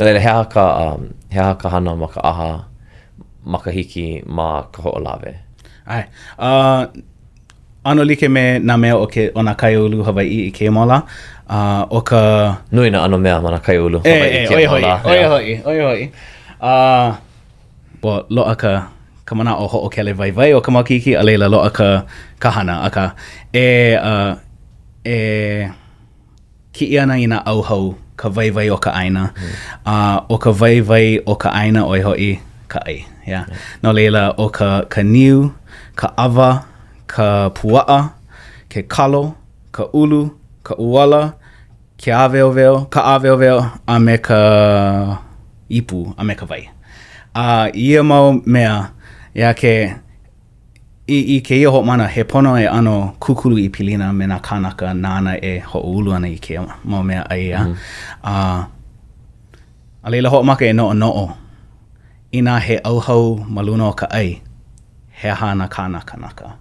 He aha ka hana ma ka aha makahiki ma ka hoʻolawe. Ai. Ano like me nā mea o nā kaiāulu Hawaii I ke mola. O ka... Nui na ano mea ma nā kaiāulu Hawaii I ke mola. Oia hoi. Bo loa ka mana o hoʻokele vai o ka makahiki, a leila loa ka hana. Aka ki'i ana I nā auhau ka vai o ka ʻaina. O ka vai o ka ʻaina oi hoi ka ai. Yeah. No leila o ka niu, ka awa, ka pua'a, ke kalo, ka ulu, ka uala, ka āweoweo, a me ka ipu, a me ka vai. Ia mau mea, ia ke I ke ia hoʻomana, he pono e ano kukulu I pilina me nā kānaka nānā e hoʻoulu ana I ke mau mea ai ia. A leila hoʻomaka e noʻo. Ina he auhau maluna o ka ai, he hana kānaka naka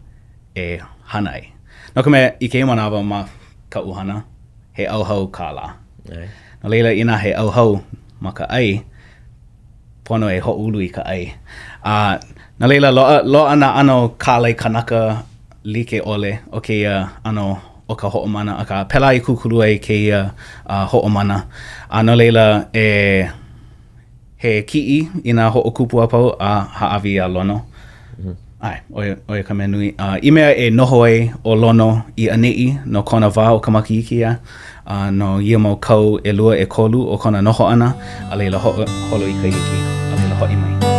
e hana ai. No ka mea I ke manawa ma ka uhana, he auhau kāla. No leila ina he auhau ma ka ai, pono e hoʻoulu I ka ai. Na leila loa ana ano kālai kanaka like ole o ke ano o ka hoʻomana, a ka pela I kukulu ai ke hoʻomana. No leila he ki'i I nā hoʻokupu apau a ha'awi a lono. Ai, oia ka mea nui. I mea e noho ai o lono I ane'i no kona wā o ka makahiki ia. No ia mau kau e lua e kolu o kona noho ana. A leila holo I ka hiki. A leila ho'i mai.